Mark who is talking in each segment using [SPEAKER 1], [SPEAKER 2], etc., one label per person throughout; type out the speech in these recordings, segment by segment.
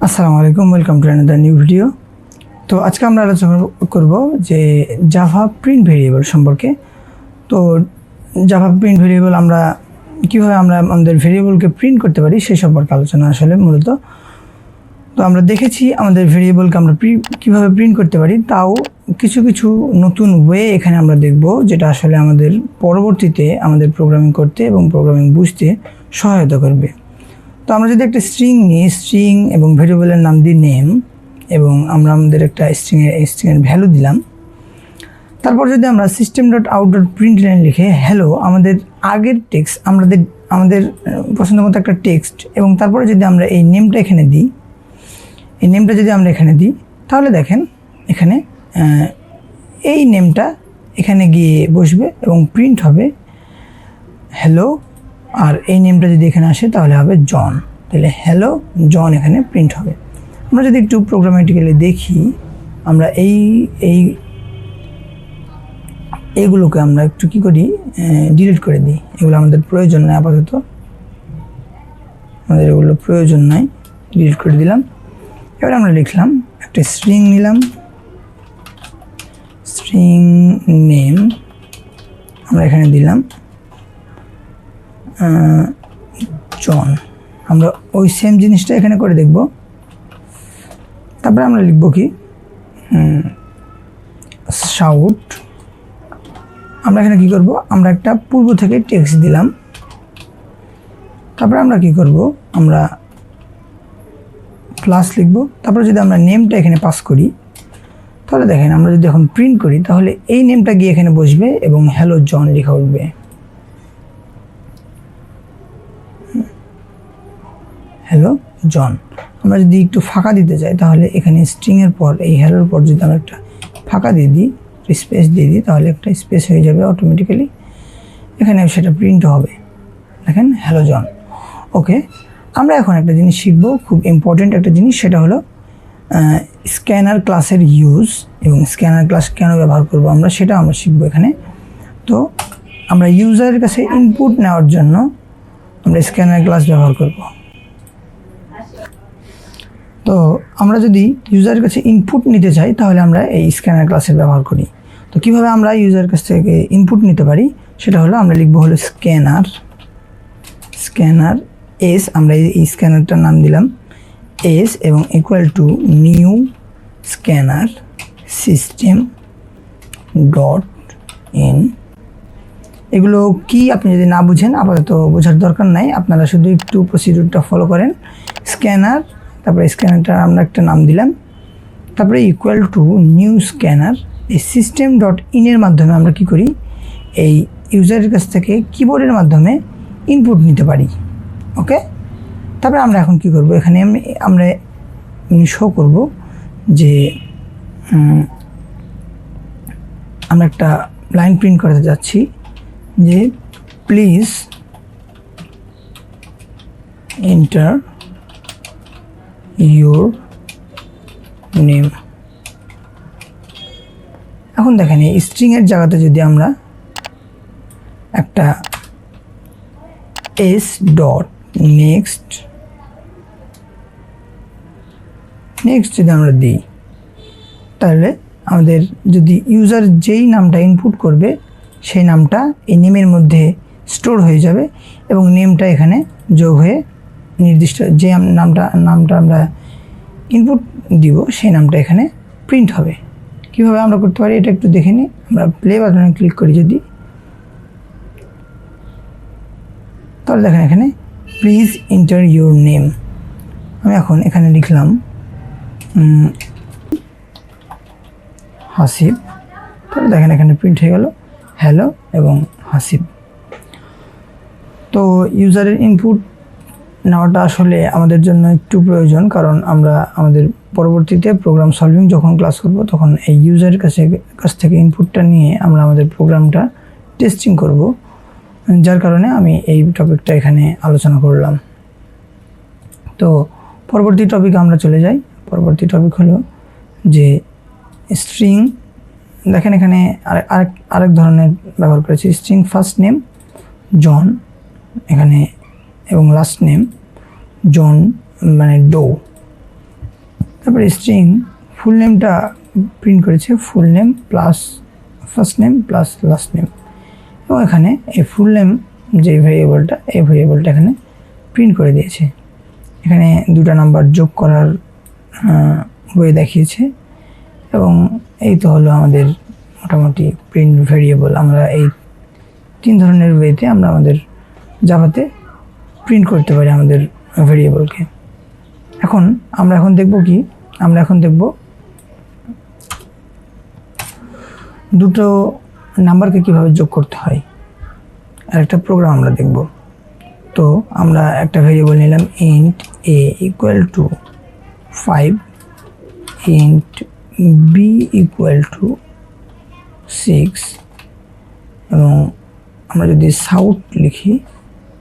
[SPEAKER 1] আসসালামু আলাইকুম, welcome to another new video. তো আজকে আমরা আলোচনা করব যে জাভা প্রিন্ট ভেরিয়েবল সম্পর্কে। তো জাভা প্রিন্ট ভেরিয়েবল আমরা কীভাবে আমাদের ভেরিয়েবলকে প্রিন্ট করতে পারি সেই সম্পর্কে আলোচনা আসলে মূলত। তো আমরা দেখেছি আমাদের ভেরিয়েবলকে আমরা কীভাবে প্রিন্ট করতে পারি, তাও কিছু কিছু নতুন ওয়ে এখানে আমরা দেখব, যেটা আসলে আমাদের পরবর্তীতে আমাদের প্রোগ্রামিং করতে এবং প্রোগ্রামিং বুঝতে সহায়তা করবে। তো আমরা যদি একটা স্ট্রিং নিই, স্ট্রিং এবং ভেরিয়েবলের নাম দিই নেম, এবং আমরা আমাদের একটা স্ট্রিংয়ের ভ্যালু দিলাম। তারপর যদি আমরা system.out.println লিখে হ্যালো আমাদের আগের টেক্সট আমাদের পছন্দ মতো একটা টেক্সট, এবং তারপরে যদি আমরা এই নেমটা এখানে দিই, তাহলে দেখেন এখানে এই নেমটা এখানে গিয়ে বসবে এবং প্রিন্ট হবে হ্যালো। আর এই নেমটা যদি এখানে আসে তাহলে হবে জন, তাহলে হ্যালো জন এখানে প্রিন্ট হবে। আমরা যদি একটু প্রোগ্রামেটিক্যালি দেখি, আমরা এইগুলোকে আমরা একটু কী করি, ডিলিট করে দিই। এগুলো আমাদের প্রয়োজন নয়, আপাতত আমাদের এগুলো প্রয়োজন নাই, ডিলিট করে দিলাম। এবার আমরা লিখলাম একটা স্ট্রিং নিলাম, স্ট্রিং নেম আমরা এখানে দিলাম জন। আমরা ওই সেম জিনিসটা এখানে করে দেখব। তারপরে আমরা লিখব কি শাউট। আমরা এখানে কি করব, আমরা একটা পূর্ব থেকে টেক্সট দিলাম। তারপরে আমরা কি করব, আমরা প্লাস লিখব। তারপরে যদি আমরা নেমটা এখানে পাস করি, তাহলে দেখেন আমরা যদি এখন প্রিন্ট করি, তাহলে এই নেমটা গিয়ে এখানে বসবে এবং হ্যালো জন লেখা উঠবে। হ্যালো জন। আমরা যদি একটু ফাঁকা দিতে চাই, তাহলে এখানে স্ট্রিংয়ের পর এই হ্যালোর পর যদি আমরা একটা ফাঁকা দিয়ে দিই, স্পেস দিয়ে দিই, তাহলে একটা স্পেস হয়ে যাবে অটোমেটিক্যালি, এখানে সেটা প্রিন্ট হবে। দেখেন হ্যালো জন। ওকে, আমরা এখন একটা জিনিস শিখব, খুব ইম্পর্টেন্ট একটা জিনিস, সেটা হলো স্ক্যানার ক্লাসের ইউজ এবং স্ক্যানার ক্লাস কেন ব্যবহার করব আমরা শিখবো এখানে। তো আমরা ইউজারের কাছে ইনপুট নেওয়ার জন্য আমরা স্ক্যানার ক্লাস ব্যবহার করব। তো আমরা যদি ইউজারের কাছে ইনপুট নিতে চাই, তাহলে আমরা এই স্ক্যানার ক্লাসের ব্যবহার করি। তো কীভাবে আমরা ইউজারের কাছ থেকে ইনপুট নিতে পারি, সেটা হলো আমরা লিখবো হলো স্ক্যানার এস। আমরা এই স্ক্যানারটার নাম দিলাম এস এবং equal to new scanner system dot in. এগুলো কি আপনি যদি না বুঝেন, আপাতত বোঝার দরকার নাই, আপনারা শুধু একটু প্রসিডিউরটা ফলো করেন। স্ক্যানার, তারপরে স্ক্যানারটার আমরা একটা নাম দিলাম, তারপরে ইকুয়াল টু নিউ স্ক্যানার। এই সিস্টেম ডট ইনের মাধ্যমে আমরা কি করি, এই ইউজারের কাছ থেকে কিবোর্ডের মাধ্যমে ইনপুট নিতে পারি। ওকে, তারপরে আমরা এখন কি করব, এখানে আমরা শো করব যে আমরা একটা লাইন প্রিন্ট করতে যাচ্ছি যে প্লিজ এন্টার ইউর নেম। এখন দেখেন এই স্ট্রিংয়ের জায়গাতে যদি আমরা একটা এস ডট নেক্সট যদি আমরা দিই, তাহলে আমাদের যদি ইউজার যেই নামটা ইনপুট করবে সেই নামটা এই নেমের মধ্যে স্টোর হয়ে যাবে এবং নেমটা এখানে যোগ হয়ে নির্দিষ্ট যে নামটা আমরা ইনপুট দিব সেই নামটা এখানে প্রিন্ট হবে। কীভাবে আমরা করতে পারি এটা একটু দেখে নিই। আমরা প্লে বাটনে ক্লিক করি যদি, তাহলে দেখেন এখানে প্লিজ এন্টার ইউর নেম। আমি এখন এখানে লিখলাম হাসিব, তাহলে দেখেন এখানে প্রিন্ট হয়ে গেল হ্যালো এবং হাসিব। তো ইউজারের ইনপুট নেওয়াটা আসলে আমাদের জন্য একটু প্রয়োজন, কারণ আমরা আমাদের পরবর্তীতে প্রোগ্রাম সলভিং যখন ক্লাস করব, তখন এই ইউজারের কাছ থেকে ইনপুটটা নিয়ে আমরা আমাদের প্রোগ্রামটা টেস্টিং করব, যার কারণে আমি এই টপিকটা এখানে আলোচনা করলাম। তো পরবর্তী টপিকে আমরা চলে যাই। পরবর্তী টপিক হলো যে স্ট্রিং। দেখেন এখানে আরেক ধরনের ব্যবহার করেছি, স্ট্রিং ফার্স্ট নেম জন এখানে এবং লাস্ট নেম জন মানে ডো। তারপরে স্ট্রিং ফুল নেমটা প্রিন্ট করেছে, full name plus first name plus last name, এবং এখানে এই ফুল নেম যে ভেরিয়েবলটা, এই ভেরিয়েবলটা এখানে প্রিন্ট করে দিয়েছে। এখানে দুটো নাম্বার যোগ করার ওয়ে দেখিয়েছে, এবং এই তো হলো আমাদের মোটামুটি প্রিন্ট ভেরিয়েবল। আমরা এই 3 ধরনের ওয়েতে আমরা আমাদের জাভাতে প্রিন্ট করতে পারি আমাদের ভেরিয়েবলকে। আমরা এখন দেখব কি, আমরা এখন দেখব দুটো নাম্বারকে কিভাবে যোগ করতে হয়, আর একটা প্রোগ্রাম আমরা দেখব। তো আমরা একটা ভেরিয়েবল নিলাম int a equal to 5, int b equal to 6, এবং আমরা যদি সাউথ লিখি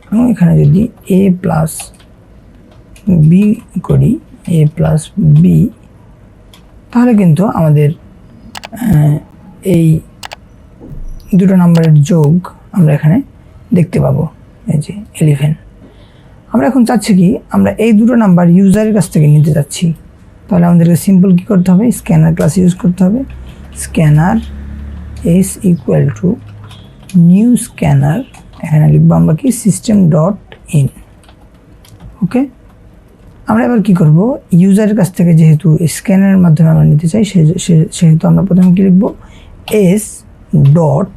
[SPEAKER 1] এবং এখানে যদি a প্লাস b করি, a প্লাস b, তাহলে কিন্তু আমাদের এই দুটো নাম্বারের যোগ আমরা এখানে দেখতে পাবো, এই যে 11। আমরা এখন চাচ্ছি কি, আমরা এই দুটো নাম্বার ইউজারের কাছ থেকে নিতে যাচ্ছি। তাহলে আমাদেরকে সিম্পল কি করতে হবে, স্ক্যানার ক্লাস ইউজ করতে হবে। Scanner S equal to new scanner, এখানে লিখবো আমরা কি সিস্টেম ডট ইন। ওকে, আমরা এবার কি করব, ইউজারের কাছ থেকে যেহেতু স্ক্যানারের মাধ্যমে আমরা নিতে চাই, সেহেতু আমরা প্রথমে কি লিখবো, এস ডট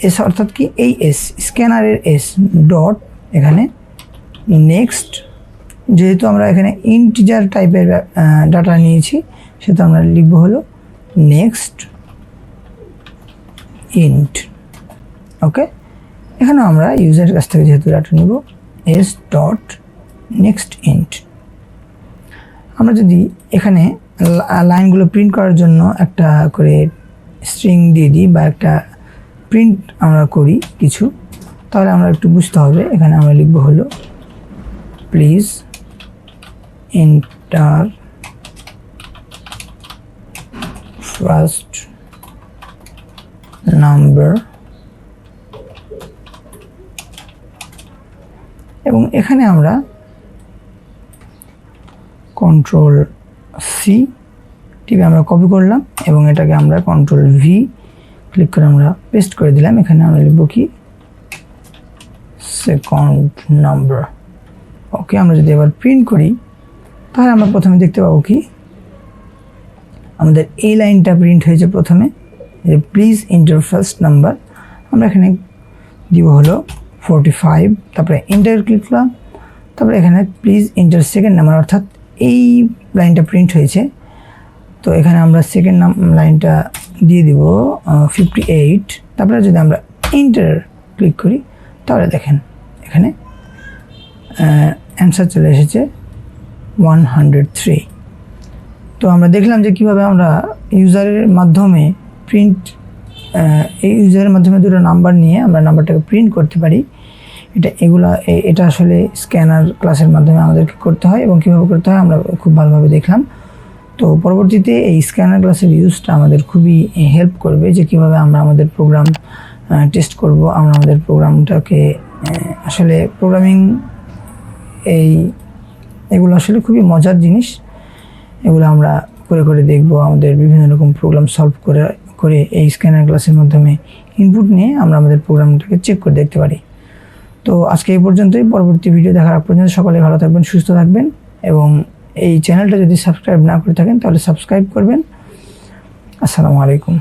[SPEAKER 1] এস, অর্থাৎ কি এই এস স্ক্যানারের এস ডট, এখানে নেক্সট, যেহেতু আমরা এখানে ইন্টিজার টাইপের ডাটা নিয়েছি, সেটা আমরা লিখবো হলো নেক্সট ইন্ট। ওকে, এখানে আমরা ইউজারের কাছ থেকে যেহেতু ডাটা নিব, এস ডট নেক্সট ইন্ট। আমরা যদি এখানে লাইনগুলো প্রিন্ট করার জন্য একটা করে স্ট্রিং দিয়ে দিই বা একটা প্রিন্ট আমরা করি কিছু, তাহলে আমরা একটু বুঝতে হবে। এখানে আমরা লিখবো হলো প্লিজ এন্টার ফার্স্ট নাম্বার, এবং এখানে আমরা কন্ট্রোল সি টিপে আমরা কপি করলাম, এবং এটাকে আমরা কন্ট্রোল ভি ক্লিক করে আমরা পেস্ট করে দিলাম। এখানে আমরা লিখবো কি সেকেন্ড নাম্বার। ওকে, আমরা যদি এবার প্রিন্ট করি, তাহলে আমরা প্রথমে দেখতে পাবো কি, আমাদের এই লাইনটা প্রিন্ট হয়েছে প্রথমে, যে প্লিজ এন্টার ফার্স্ট নাম্বার। আমরা এখানে দিব হলো 45, তারপরে এন্টার ক্লিক করলাম, তারপরে এখানে প্লিজ এন্টার সেকেন্ড নাম্বার, অর্থাৎ এই লাইনটা প্রিন্ট হয়েছে। তো এখানে আমরা সেকেন্ড লাইনটা দিয়ে দিব 58, তারপরে যদি আমরা এন্টার ক্লিক করি, তাহলে দেখেন এখানে অ্যান্সার চলে এসেছে 103। তো আমরা দেখলাম যে কীভাবে আমরা ইউজারের মাধ্যমে এই ইউজারের মাধ্যমে দুটো নাম্বার নিয়ে আমরা নাম্বারটাকে প্রিন্ট করতে পারি। এটা আসলে স্ক্যানার ক্লাসের মাধ্যমে আমাদেরকে করতে হয়, এবং কীভাবে করতে হয় আমরা খুব ভালোভাবে দেখলাম। তো পরবর্তীতে এই স্ক্যানার ক্লাসের ইউজটা আমাদের খুবই হেল্প করবে, যে কীভাবে আমরা আমাদের প্রোগ্রাম টেস্ট করব। আমরা আমাদের প্রোগ্রামটাকে আসলে প্রোগ্রামিং এগুলো আসলে খুবই মজার জিনিস, এগুলো আমরা করে করে দেখব। আমাদের বিভিন্ন রকম প্রোগ্রাম সলভ করে এই স্ক্যানার ক্লাসের মাধ্যমে ইনপুট নিয়ে আমরা আমাদের প্রোগ্রামটাকে চেক করে দেখতে পারি। তো আজকে এই পর্যন্তই। পরবর্তী ভিডিও দেখার আগ পর্যন্ত সকলে ভালো থাকবেন, সুস্থ থাকবেন, এবং এই চ্যানেলটা যদি সাবস্ক্রাইব না করে থাকেন তাহলে সাবস্ক্রাইব করবেন। আসসালামু আলাইকুম।